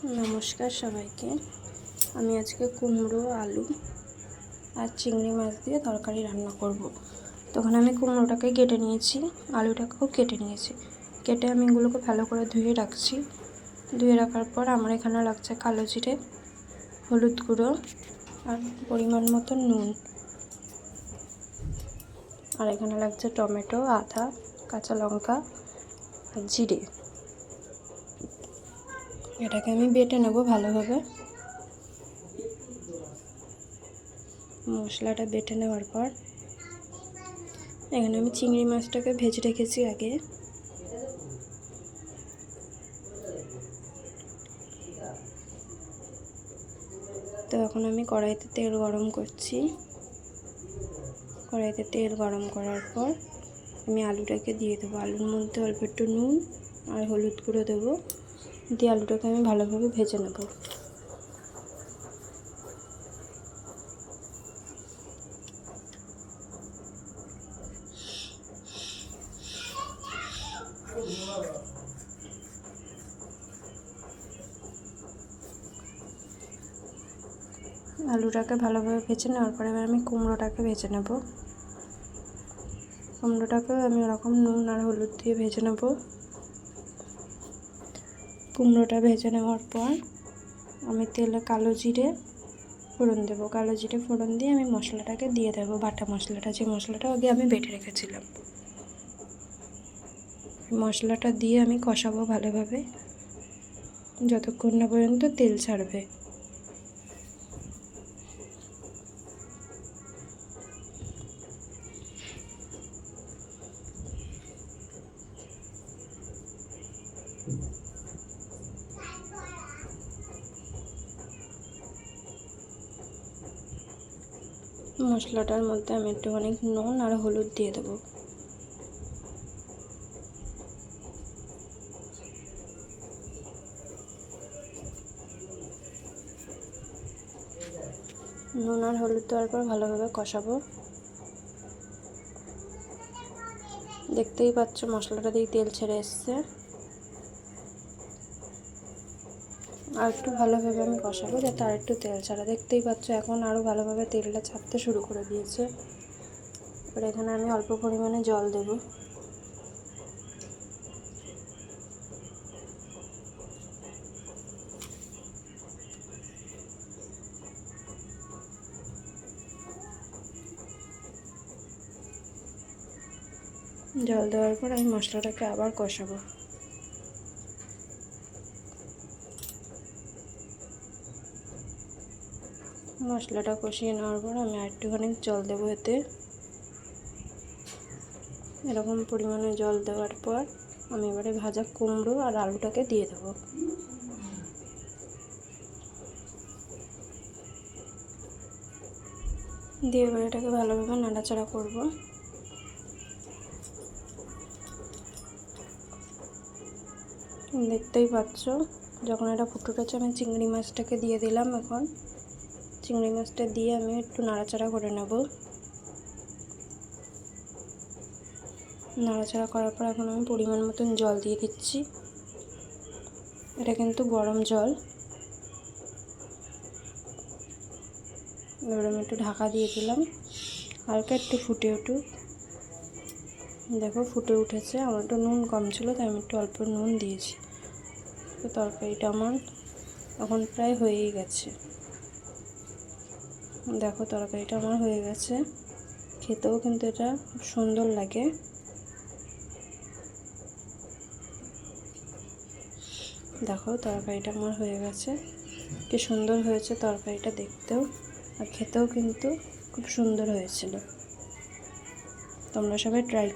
নমস্কার সবাইকে। আমি আজকে কুমড়ো, আলু আর চিংড়ি মাছ দিয়ে তরকারি রান্না করব। তখন আমি কুমড়োটাকে কেটে নিয়েছি, আলুটাকেও কেটে নিয়েছি। কেটে আমি এগুলোকে ভালো করে ধুয়ে রাখছি। ধুয়ে রাখার পর আমার এখানে লাগছে কালো জিরে, হলুদ গুঁড়ো আর পরিমাণ মতো নুন। আর এখানে লাগছে টমেটো, আদা, কাঁচা লঙ্কা আর জিরে। এটাকে আমি বেটে নেব ভালোভাবে। মশলাটা বেটে নেওয়ার পর এখানে আমি চিংড়ি মাছটাকে ভেজে রেখেছি আগে। তো এখন আমি কড়াইতে তেল গরম করছি। কড়াইতে তেল গরম করার পর আমি আলুটাকে দিয়ে দেবো। আলুর মধ্যে অল্প একটু নুন আর হলুদ গুঁড়ো দেবো, দিয়ে আলুটাকে আমি ভালোভাবে ভেজে নেব। আলুটাকে ভালোভাবে ভেজে নেওয়ার পরে এবার আমি কুমড়োটাকে ভেজে নেব। কুমড়োটাকেও আমি ওরকম নুন আর হলুদ দিয়ে ভেজে নেব। কুমড়োটা ভেজে নেওয়ার পর আমি তেলে কালো জিরে ফোড়ন দেবো। কালো জিরে ফোড়ন দিয়ে আমি মশলাটাকে দিয়ে দেবো, বাটা মশলাটা, যে মশলাটা আগে আমি বেটে রেখেছিলাম। মশলাটা দিয়ে আমি কষাবো ভালোভাবে যতক্ষণ না পর্যন্ত তেল ছাড়বে। মশলাটার মধ্যে আমি একটুখানি নুন আর হলুদ দিয়ে দেবো। নুন আর হলুদ দেওয়ার পর ভালোভাবে কষাবো। দেখতেই পাচ্ছ মশলাটা দিয়ে তেল ছেড়ে এসছে। আর একটু ভালোভাবে আমি কষাবো যাতে আর একটু তেল ছাড়া। দেখতেই পাচ্ছ এখন আরও ভালোভাবে তেলটা ছাড়তে শুরু করে দিয়েছে। এবার এখানে আমি অল্প পরিমাণে জল দেব। জল দেওয়ার পর আমি মশলাটাকে আবার কষাবো। মশলাটা কষিয়ে নেওয়ার পর আমি আর একটুখানি জল দেবো এতে। এরকম পরিমাণে জল দেওয়ার পর আমি এবারে ভাজা কুমড়ো আর আলুটাকে দিয়ে দেবো। দিয়ে এবার এটাকে ভালোভাবে নাড়াচাড়া করব। দেখতেই পাচ্ছ যখন এটা ফুটে উঠেছে আমি চিংড়ি মাছটাকে দিয়ে দিলাম। এখন চিংড়ি মাছটা দিয়ে আমি একটু নাড়াচাড়া করে নেব। নাড়াচাড়া করার পর এখন আমি পরিমাণ মতন জল দিয়ে দিচ্ছি। এটা কিন্তু গরম জল। এবার আমি একটু ঢাকা দিয়ে দিলাম, হালকা একটু ফুটে উঠুক। দেখো ফুটে উঠেছে। আমার একটু নুন কম ছিল তাই আমি একটু অল্প নুন দিয়েছি। তো তরকারিটা আমার এখন প্রায় হয়েই গেছে। দেখো তরকারিটা আমার হয়ে গেছে। খেতেও কিন্তু এটা খুব সুন্দর লাগে। দেখো তরকারিটা আমার হয়ে গেছে। কি সুন্দর হয়েছে তরকারিটা দেখতেও, আর খেতেও কিন্তু খুব সুন্দর হয়েছিল। তোমরা সবাই ট্রাই